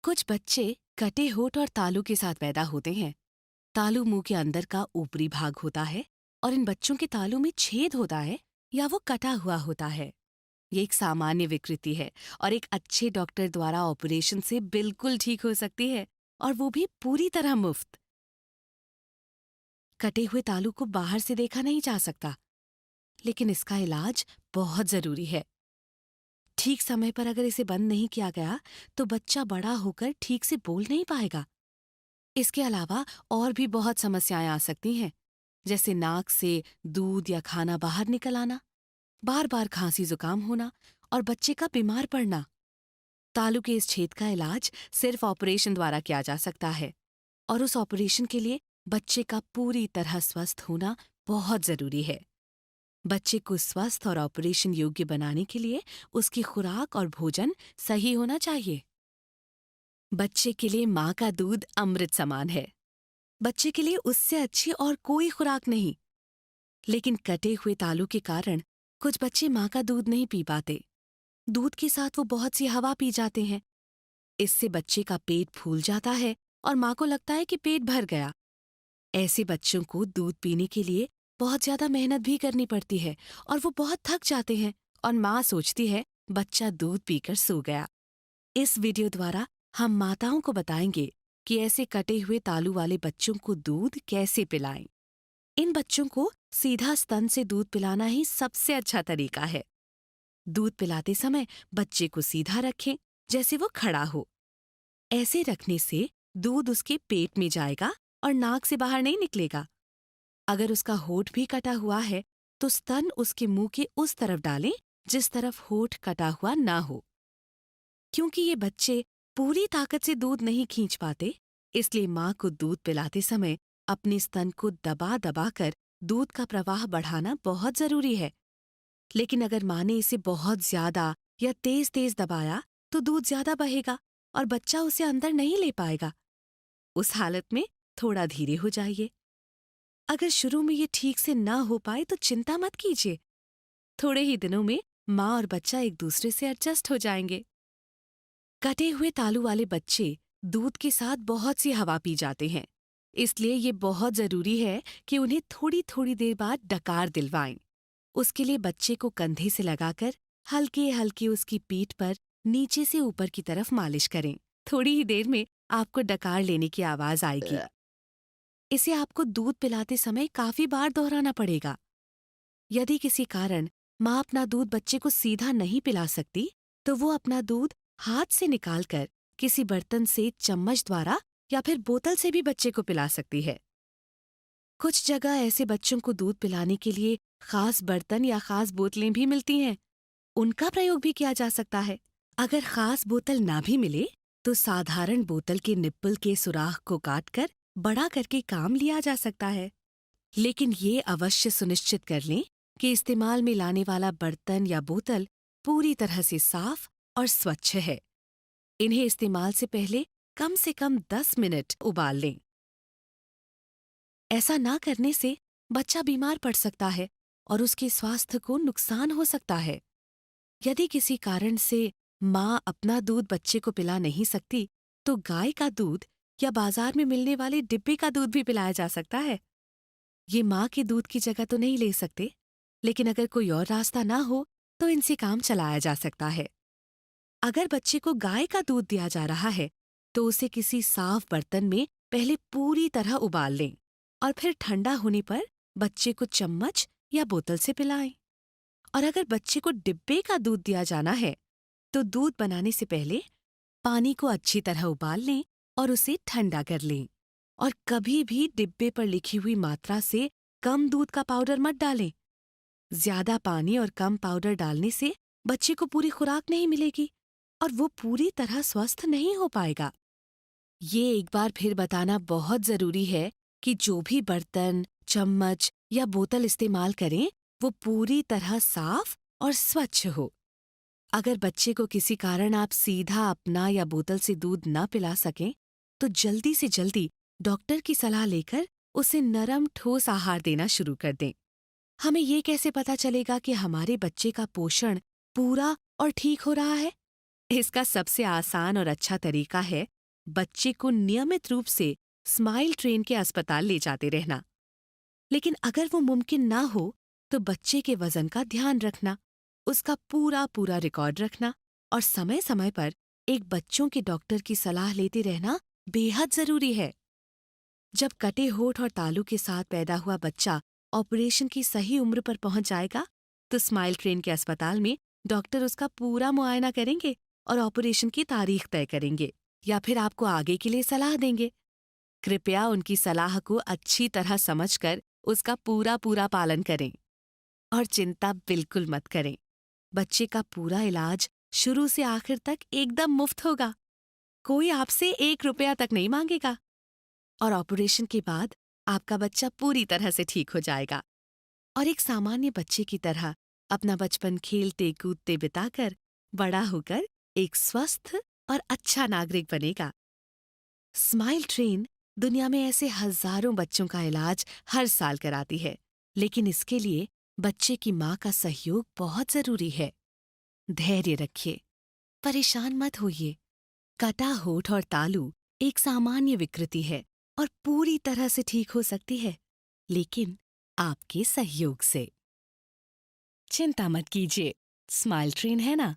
कुछ बच्चे कटे होठ और तालू के साथ पैदा होते हैं। तालू मुंह के अंदर का ऊपरी भाग होता है और इन बच्चों के तालू में छेद होता है या वो कटा हुआ होता है। ये एक सामान्य विकृति है और एक अच्छे डॉक्टर द्वारा ऑपरेशन से बिल्कुल ठीक हो सकती है, और वो भी पूरी तरह मुफ्त। कटे हुए तालू को बाहर से देखा नहीं जा सकता, लेकिन इसका इलाज बहुत जरूरी है। ठीक समय पर अगर इसे बंद नहीं किया गया तो बच्चा बड़ा होकर ठीक से बोल नहीं पाएगा। इसके अलावा और भी बहुत समस्याएं आ सकती हैं, जैसे नाक से दूध या खाना बाहर निकल आना, बार बार खांसी जुकाम होना और बच्चे का बीमार पड़ना। तालू के इस छेद का इलाज सिर्फ ऑपरेशन द्वारा किया जा सकता है, और उस ऑपरेशन के लिए बच्चे का पूरी तरह स्वस्थ होना बहुत जरूरी है। बच्चे को स्वस्थ और ऑपरेशन योग्य बनाने के लिए उसकी खुराक और भोजन सही होना चाहिए। बच्चे के लिए माँ का दूध अमृत समान है। बच्चे के लिए उससे अच्छी और कोई खुराक नहीं। लेकिन कटे हुए तालू के कारण कुछ बच्चे माँ का दूध नहीं पी पाते। दूध के साथ वो बहुत सी हवा पी जाते हैं। इससे बच्चे का पेट फूल जाता है और माँ को लगता है कि पेट भर गया। ऐसे बच्चों को दूध पीने के लिए बहुत ज्यादा मेहनत भी करनी पड़ती है और वो बहुत थक जाते हैं, और माँ सोचती है बच्चा दूध पीकर सो गया। इस वीडियो द्वारा हम माताओं को बताएंगे कि ऐसे कटे हुए तालू वाले बच्चों को दूध कैसे पिलाएं। इन बच्चों को सीधा स्तन से दूध पिलाना ही सबसे अच्छा तरीका है। दूध पिलाते समय बच्चे को सीधा रखें, जैसे वो खड़ा हो। ऐसे रखने से दूध उसके पेट में जाएगा और नाक से बाहर नहीं निकलेगा। अगर उसका होठ भी कटा हुआ है तो स्तन उसके मुंह के उस तरफ डालें जिस तरफ होठ कटा हुआ ना हो। क्योंकि ये बच्चे पूरी ताकत से दूध नहीं खींच पाते, इसलिए माँ को दूध पिलाते समय अपने स्तन को दबा दबा कर दूध का प्रवाह बढ़ाना बहुत जरूरी है। लेकिन अगर माँ ने इसे बहुत ज्यादा या तेज तेज दबाया तो दूध ज्यादा बहेगा और बच्चा उसे अंदर नहीं ले पाएगा। उस हालत में थोड़ा धीरे हो जाइए। अगर शुरू में ये ठीक से ना हो पाए तो चिंता मत कीजिए। थोड़े ही दिनों में माँ और बच्चा एक दूसरे से एडजस्ट हो जाएंगे। कटे हुए तालू वाले बच्चे दूध के साथ बहुत सी हवा पी जाते हैं, इसलिए ये बहुत जरूरी है कि उन्हें थोड़ी थोड़ी देर बाद डकार दिलवाएं। उसके लिए बच्चे को कंधे से लगाकर हल्के हल्के उसकी पीठ पर नीचे से ऊपर की तरफ मालिश करें। थोड़ी ही देर में आपको डकार लेने की आवाज आएगी। इसे आपको दूध पिलाते समय काफी बार दोहराना पड़ेगा। यदि किसी कारण माँ अपना दूध बच्चे को सीधा नहीं पिला सकती, तो वो अपना दूध हाथ से निकालकर किसी बर्तन से चम्मच द्वारा या फिर बोतल से भी बच्चे को पिला सकती है। कुछ जगह ऐसे बच्चों को दूध पिलाने के लिए खास बर्तन या खास बोतलें भी मिलती हैं। उनका प्रयोग भी किया जा सकता है। अगर खास बोतल ना भी मिले तो साधारण बोतल के निप्पल के सुराख को काटकर बड़ा करके काम लिया जा सकता है। लेकिन ये अवश्य सुनिश्चित कर लें कि इस्तेमाल में लाने वाला बर्तन या बोतल पूरी तरह से साफ और स्वच्छ है। इन्हें इस्तेमाल से पहले कम से कम 10 मिनट उबाल लें। ऐसा ना करने से बच्चा बीमार पड़ सकता है और उसके स्वास्थ्य को नुकसान हो सकता है। यदि किसी कारण से माँ अपना दूध बच्चे को पिला नहीं सकती, तो गाय का दूध या बाजार में मिलने वाले डिब्बे का दूध भी पिलाया जा सकता है। ये माँ के दूध की जगह तो नहीं ले सकते, लेकिन अगर कोई और रास्ता ना हो तो इनसे काम चलाया जा सकता है। अगर बच्चे को गाय का दूध दिया जा रहा है तो उसे किसी साफ बर्तन में पहले पूरी तरह उबाल लें और फिर ठंडा होने पर बच्चे को चम्मच या बोतल से पिलाएं। और अगर बच्चे को डिब्बे का दूध दिया जाना है तो दूध बनाने से पहले पानी को अच्छी तरह उबाल लें और उसे ठंडा कर लें। और कभी भी डिब्बे पर लिखी हुई मात्रा से कम दूध का पाउडर मत डालें। ज्यादा पानी और कम पाउडर डालने से बच्चे को पूरी खुराक नहीं मिलेगी और वो पूरी तरह स्वस्थ नहीं हो पाएगा। ये एक बार फिर बताना बहुत जरूरी है कि जो भी बर्तन, चम्मच या बोतल इस्तेमाल करें वो पूरी तरह साफ और स्वच्छ हो। अगर बच्चे को किसी कारण आप सीधा अपना या बोतल से दूध न पिला सकें, तो जल्दी से जल्दी डॉक्टर की सलाह लेकर उसे नरम ठोस आहार देना शुरू कर दें। हमें ये कैसे पता चलेगा कि हमारे बच्चे का पोषण पूरा और ठीक हो रहा है? इसका सबसे आसान और अच्छा तरीका है बच्चे को नियमित रूप से स्माइल ट्रेन के अस्पताल ले जाते रहना। लेकिन अगर वो मुमकिन ना हो, तो बच्चे के वजन का ध्यान रखना, उसका पूरा पूरा रिकॉर्ड रखना और समय समय पर एक बच्चों के डॉक्टर की सलाह लेते रहना बेहद जरूरी है। जब कटे होठ और तालू के साथ पैदा हुआ बच्चा ऑपरेशन की सही उम्र पर पहुंच जाएगा, तो स्माइल ट्रेन के अस्पताल में डॉक्टर उसका पूरा मुआयना करेंगे और ऑपरेशन की तारीख तय करेंगे या फिर आपको आगे के लिए सलाह देंगे। कृपया उनकी सलाह को अच्छी तरह समझकर उसका पूरा पूरा पालन करें और चिंता बिल्कुल मत करें। बच्चे का पूरा इलाज शुरू से आखिर तक एकदम मुफ्त होगा। कोई आपसे 1 रुपया तक नहीं मांगेगा और ऑपरेशन के बाद आपका बच्चा पूरी तरह से ठीक हो जाएगा और एक सामान्य बच्चे की तरह अपना बचपन खेलते कूदते बिताकर बड़ा होकर एक स्वस्थ और अच्छा नागरिक बनेगा। स्माइल ट्रेन दुनिया में ऐसे हजारों बच्चों का इलाज हर साल कराती है, लेकिन इसके लिए बच्चे की माँ का सहयोग बहुत जरूरी है। धैर्य रखिए, परेशान मत होइए। कटा होठ और तालू एक सामान्य विकृति है और पूरी तरह से ठीक हो सकती है, लेकिन आपके सहयोग से। चिंता मत कीजिए, स्माइल ट्रेन है ना,